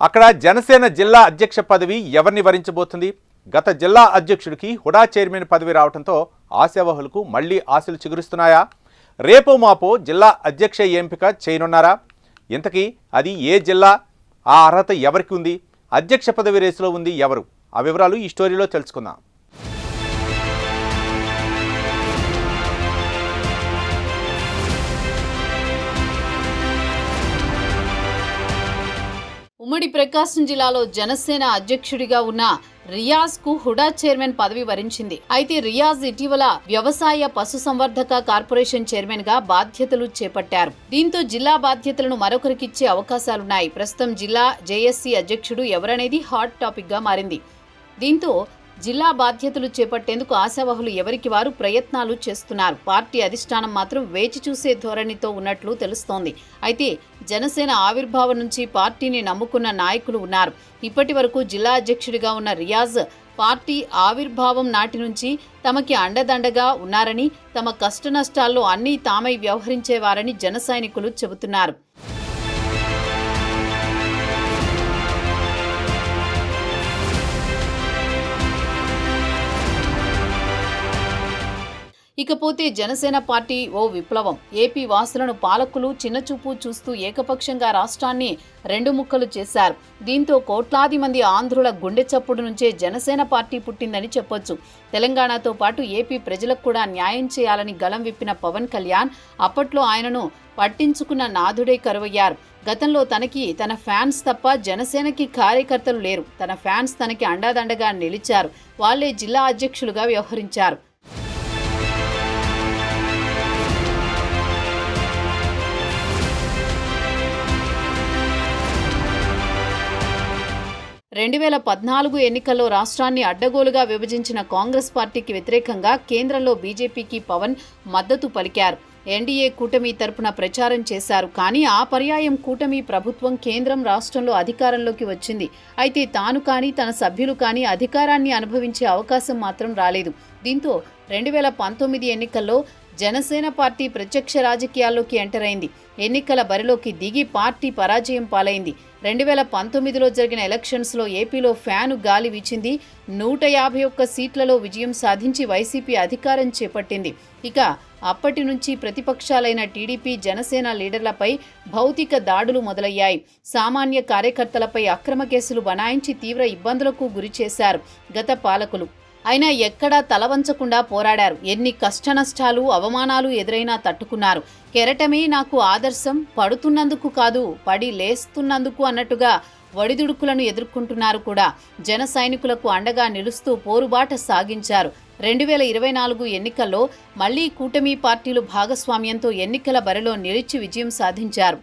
అక్కడ జనసేన జిల్లా అధ్యక్ష పదవి ఎవరిని వరించబోతుంది? గత జిల్లా అధ్యక్షుడికి హుడా చైర్మన్ పదవి రావడంతో ఆశావహులకు మళ్లీ ఆశలు చిగురిస్తున్నాయా? రేపో మాపో జిల్లా అధ్యక్ష ఎంపిక చేయనున్నారా? ఇంతకీ అది ఏ జిల్లా? ఆ అర్హత ఎవరికి ఉంది? అధ్యక్ష పదవి రేసులో ఉంది ఎవరు? ఆ వివరాలు ఈ స్టోరీలో తెలుసుకుందాం. ఉమ్మడి ప్రకాశం జిల్లాలో జనసేన అధ్యక్షుడిగా ఉన్న రియాజ్ కు హుడా చైర్మన్ పదవి వరించింది. అయితే రియాజ్ ఇటీవల వ్యవసాయ పశుసంవర్ధక కార్పొరేషన్ చైర్మన్ గా బాధ్యతలు చేపట్టారు. దీంతో జిల్లా బాధ్యతలను మరొకరికిచ్చే అవకాశాలున్నాయి. ప్రస్తుతం జిల్లా జేఎస్సీ అధ్యక్షుడు ఎవరనేది హాట్ టాపిక్ గా మారింది. దీంతో జిల్లా బాధ్యతలు చేపట్టేందుకు ఆశావహులు ఎవరికి వారు ప్రయత్నాలు చేస్తున్నారు. పార్టీ అధిష్టానం మాత్రం వేచి చూసే ధోరణితో ఉన్నట్లు తెలుస్తోంది. అయితే జనసేన ఆవిర్భావం నుంచి పార్టీని నమ్ముకున్న నాయకులు ఉన్నారు. ఇప్పటి వరకు జిల్లా అధ్యక్షుడిగా ఉన్న రియాజ్ పార్టీ ఆవిర్భావం నాటి నుంచి తమకి అండదండగా ఉన్నారని, తమ కష్టనష్టాల్లో అన్నీ తామై వ్యవహరించేవారని జన సైనికులు చెబుతున్నారు. ఇకపోతే జనసేన పార్టీ ఓ విప్లవం. ఏపీ వాసులను పాలకులు చిన్నచూపు చూస్తూ ఏకపక్షంగా రాష్ట్రాన్ని రెండు ముక్కలు చేశారు. దీంతో కోట్లాది మంది ఆంధ్రుల గుండె చప్పుడు నుంచే జనసేన పార్టీ పుట్టిందని చెప్పొచ్చు. తెలంగాణతో పాటు ఏపీ ప్రజలకు కూడా న్యాయం చేయాలని గళం విప్పిన పవన్ కళ్యాణ్ అప్పట్లో ఆయనను పట్టించుకున్న నాథుడే కరువయ్యారు. గతంలో తనకి తన ఫ్యాన్స్ తప్ప జనసేనకి కార్యకర్తలు లేరు. తన ఫ్యాన్స్ తనకి అండాదండగా నిలిచారు. వాళ్లే జిల్లా అధ్యక్షులుగా వ్యవహరించారు. 2014 ఎన్నికల్లో రాష్ట్రాన్ని అడ్డగోలుగా విభజించిన కాంగ్రెస్ పార్టీకి వ్యతిరేకంగా కేంద్రంలో బీజేపీకి పవన్ మద్దతు పలికారు. ఎన్డీఏ కూటమి తరపున ప్రచారం చేశారు. కానీ ఆ పర్యాయం కూటమి ప్రభుత్వం కేంద్రం రాష్ట్రంలో అధికారంలోకి వచ్చింది. అయితే తాను కానీ తన సభ్యులు కానీ అధికారాన్ని అనుభవించే అవకాశం మాత్రం రాలేదు. దీంతో 2019 ఎన్నికల్లో జనసేన పార్టీ ప్రత్యక్ష రాజకీయాల్లోకి ఎంటర్ అయింది. ఎన్నికల బరిలోకి దిగి పార్టీ పరాజయం పాలైంది. 2019లో జరిగిన ఎలక్షన్స్లో ఏపీలో ఫ్యాను గాలి వీచింది. 151 సీట్లలో విజయం సాధించి వైసీపీ అధికారం చేపట్టింది. ఇక అప్పటి నుంచి ప్రతిపక్షాలైన టీడీపీ, జనసేన లీడర్లపై భౌతిక దాడులు మొదలయ్యాయి. సామాన్య కార్యకర్తలపై అక్రమ కేసులు బనాయించి తీవ్ర ఇబ్బందులకు గురి చేశారు గత పాలకులు. అయినా ఎక్కడా తలవంచకుండా పోరాడారు. ఎన్ని కష్టనష్టాలు, అవమానాలు ఎదురైనా తట్టుకున్నారు. కెరటమే నాకు ఆదర్శం, పడుతున్నందుకు కాదు పడి లేస్తున్నందుకు అన్నట్టుగా ఒడిదుడుకులను ఎదుర్కొంటున్నారు కూడా. జన సైనికులకు అండగా నిలుస్తూ పోరుబాట సాగించారు. 2024 ఎన్నికల్లో మళ్లీ కూటమి పార్టీలు భాగస్వామ్యంతో ఎన్నికల బరిలో నిలిచి విజయం సాధించారు.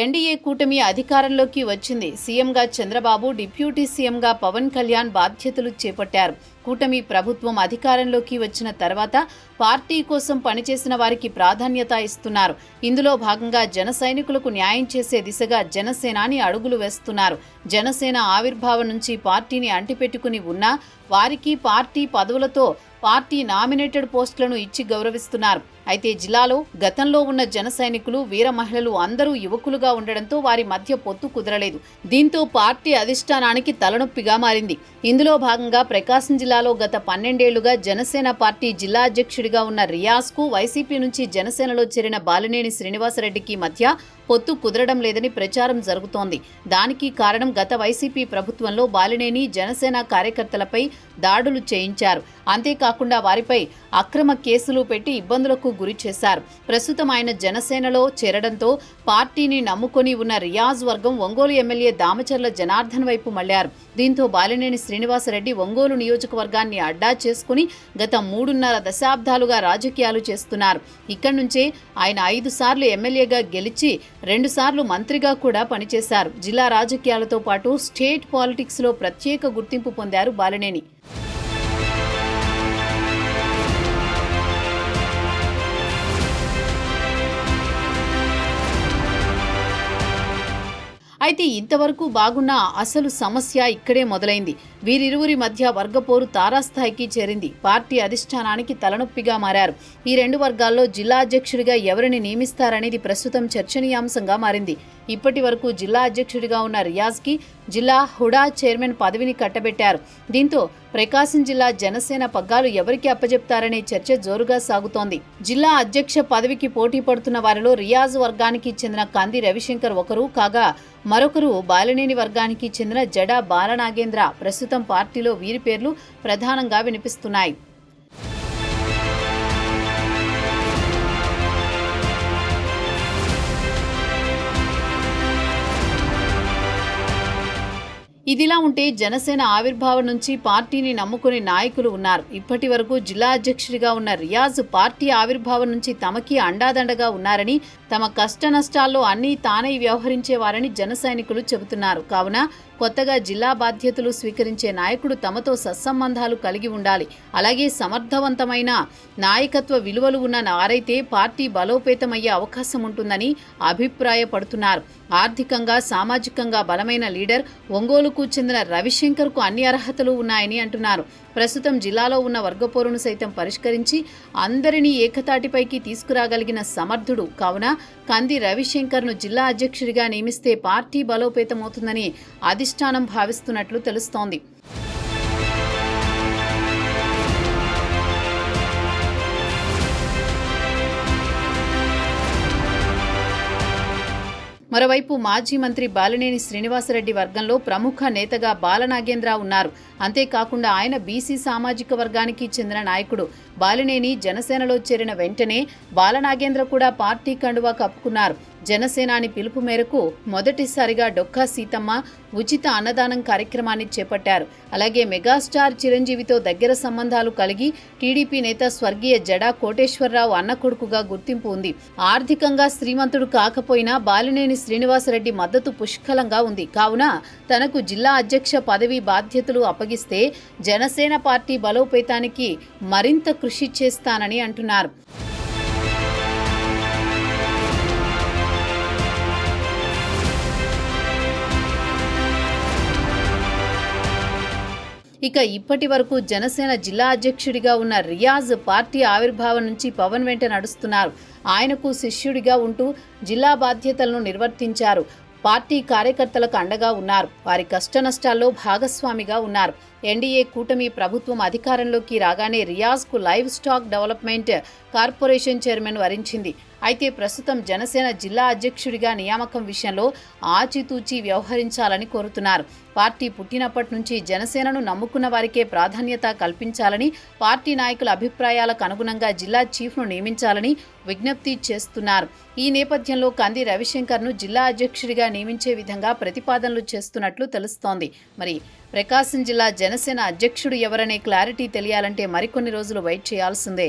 ఎన్డీఏ కూటమి అధికారంలోకి వచ్చింది. సీఎంగా చంద్రబాబు, డిప్యూటీ సీఎంగా పవన్ కళ్యాణ్ బాధ్యతలు చేపట్టారు. కూటమి ప్రభుత్వం అధికారంలోకి వచ్చిన తర్వాత పార్టీ కోసం పనిచేసిన వారికి ప్రాధాన్యత ఇస్తున్నారు. ఇందులో భాగంగా జన సైనికులకు న్యాయం చేసే దిశగా జనసేనాని అడుగులు వేస్తున్నారు. జనసేన ఆవిర్భావం నుంచి పార్టీని అంటిపెట్టుకుని ఉన్నా వారికి పార్టీ పదవులతో పార్టీ నామినేటెడ్ పోస్టులను ఇచ్చి గౌరవిస్తున్నారు. అయితే జిల్లాలో గతంలో ఉన్న జన సైనికులు, వీర మహిళలు అందరూ యువకులుగా ఉండడంతో వారి మధ్య పొత్తు కుదరలేదు. దీంతో పార్టీ అధిష్టానానికి తలనొప్పిగా మారింది. ఇందులో భాగంగా ప్రకాశం జిల్లాలో గత 12 ఏళ్లుగా జనసేన పార్టీ జిల్లా అధ్యక్షుడిగా ఉన్న రియాజ్ కు వైసీపీ నుంచి జనసేనలో చేరిన బాలినేని శ్రీనివాసరెడ్డికి మధ్య పొత్తు కుదరడం లేదని ప్రచారం జరుగుతోంది. దానికి కారణం గత వైసీపీ ప్రభుత్వంలో బాలినేని జనసేన కార్యకర్తలపై దాడులు చేయించారు. అంతేకాకుండా వారిపై అక్రమ కేసులు పెట్టి ఇబ్బందులకు గురి చేశారు. ప్రస్తుతం ఆయన జనసేనలో చేరడంతో పార్టీని నమ్ముకొని ఉన్న రియాజ్ వర్గం ఒంగోలు ఎమ్మెల్యే దామచర్ల జనార్దన్ వైపు మళ్లారు. దీంతో బాలినేని శ్రీనివాసరెడ్డి ఒంగోలు నియోజకవర్గాన్ని అడ్డా చేసుకుని గత 3.5 దశాబ్దాలుగా రాజకీయాలు చేస్తున్నారు. ఇక్కడి నుంచే ఆయన 5 సార్లు ఎమ్మెల్యేగా గెలిచి 2 సార్లు మంత్రిగా కూడా పనిచేశారు. జిల్లా రాజకీయాలతో పాటు స్టేట్ పాలిటిక్స్లో ప్రత్యేక గుర్తింపు పొందారు బాలినేని. అయితే ఇంతవరకు బాగున్న అసలు సమస్య ఇక్కడే మొదలైంది. వీరిరువురి మధ్య వర్గపోరు తారాస్థాయికి చేరింది. పార్టీ అధిష్టానానికి తలనొప్పిగా మారారు. ఈ రెండు వర్గాల్లో జిల్లా అధ్యక్షుడిగా ఎవరిని నియమిస్తారనేది ప్రస్తుతం చర్చనీయాంశంగా మారింది. ఇప్పటి వరకు జిల్లా అధ్యక్షుడిగా ఉన్న రియాజ్కి జిల్లా హుడా చైర్మన్ పదవిని కట్టబెట్టారు. దీంతో ప్రకాశం జిల్లా జనసేన పగ్గాలు ఎవరికి అప్పజెప్తారనే చర్చ జోరుగా సాగుతోంది. జిల్లా అధ్యక్ష పదవికి పోటీ పడుతున్న వారిలో రియాజ్ వర్గానికి చెందిన కంది రవిశంకర్ ఒకరు కాగా మరొకరు బాలినేని వర్గానికి చెందిన జడా బాలనాగేంద్ర. ప్రస్తుతం పార్టీలో వీరి పేర్లు ప్రధానంగా వినిపిస్తున్నాయి. ఇదిలా ఉంటే జనసేన ఆవిర్భావం నుంచి పార్టీని నమ్ముకునే నాయకులు ఉన్నారు. ఇప్పటి వరకు జిల్లా అధ్యక్షుడిగా ఉన్న రియాజ్ పార్టీ ఆవిర్భావం నుంచి తమకి అండాదండగా ఉన్నారని, తమ కష్ట నష్టాల్లో అన్నీ తానై వ్యవహరించేవారని జన సైనికులు చెబుతున్నారు. కావున కొత్తగా జిల్లా బాధ్యతలు స్వీకరించే నాయకుడు తమతో సత్సంబంధాలు కలిగి ఉండాలి. అలాగే సమర్థవంతమైన నాయకత్వ విలువలు ఉన్న వారైతే పార్టీ బలోపేతమయ్యే అవకాశం ఉంటుందని అభిప్రాయపడుతున్నారు. ఆర్థికంగా సామాజికంగా బలమైన లీడర్ ఒంగోలుకు చెందిన రవిశంకర్కు అన్ని అర్హతలు ఉన్నాయని అంటున్నారు. ప్రస్తుతం జిల్లాలో ఉన్న వర్గపోరును సైతం పరిష్కరించి అందరినీ ఏకతాటిపైకి తీసుకురాగలిగిన సమర్థుడు. కావున కంది రవిశంకర్ను జిల్లా అధ్యక్షుడిగా నియమిస్తే పార్టీ బలోపేతమవుతుందని అధిష్టానం భావిస్తున్నట్లు తెలుస్తోంది. మరోవైపు మాజీ మంత్రి బాలినేని శ్రీనివాసరెడ్డి వర్గంలో ప్రముఖ నేతగా బాలనాగేంద్ర ఉన్నారు. అంతేకాకుండా ఆయన బీసీ సామాజిక వర్గానికి చెందిన నాయకుడు. బాలినేని జనసేనలో చేరిన వెంటనే బాలనాగేంద్ర కూడా పార్టీ కండువా కప్పుకున్నారు. జనసేనాని పిలుపు మేరకు మొదటిసారిగా డొక్కా సీతమ్మ ఉచిత అన్నదానం కార్యక్రమాన్ని చేపట్టారు. అలాగే మెగాస్టార్ చిరంజీవితో దగ్గర సంబంధాలు కలిగి టీడీపీ నేత స్వర్గీయ జడా కోటేశ్వరరావు అన్న కొడుకుగా గుర్తింపు ఉంది. ఆర్థికంగా శ్రీమంతుడు కాకపోయినా బాలినేని శ్రీనివాసరెడ్డి మద్దతు పుష్కలంగా ఉంది. కావున తనకు జిల్లా అధ్యక్ష పదవి బాధ్యతలు అప్పగిస్తే జనసేన పార్టీ బలోపేతానికి మరింత కృషి చేస్తానని అంటున్నారు. ఇక ఇప్పటి వరకు జనసేన జిల్లా అధ్యక్షుడిగా ఉన్న రియాజ్ పార్టీ ఆవిర్భావం నుంచి పవన్ వెంట నడుస్తున్నారు. ఆయనకు శిష్యుడిగా ఉంటూ జిల్లా బాధ్యతలను నిర్వర్తించారు. పార్టీ కార్యకర్తలకు అండగా ఉన్నారు. వారి కష్టనష్టాల్లో భాగస్వామిగా ఉన్నారు. ఎన్డీఏ కూటమి ప్రభుత్వం అధికారంలోకి రాగానే రియాజ్కు livestock development corporation chairman వరించింది. అయితే ప్రస్తుతం జనసేన జిల్లా అధ్యక్షుడిగా నియామకం విషయంలో ఆచితూచి వ్యవహరించాలని కోరుతున్నారు. పార్టీ పుట్టినప్పటి నుంచి జనసేనను నమ్ముకున్న వారికే ప్రాధాన్యత కల్పించాలని, పార్టీ నాయకుల అభిప్రాయాలకు అనుగుణంగా జిల్లా చీఫ్ను నియమించాలని విజ్ఞప్తి చేస్తున్నారు. ఈ నేపథ్యంలో కంది రవిశంకర్ను జిల్లా అధ్యక్షుడిగా నియమించే విధంగా ప్రతిపాదనలు చేస్తున్నట్లు తెలుస్తోంది. మరి ప్రకాశం జిల్లా జనసేన అధ్యక్షుడు ఎవరనే క్లారిటీ తెలియాలంటే మరికొన్ని రోజులు వెయిట్ చేయాల్సిందే.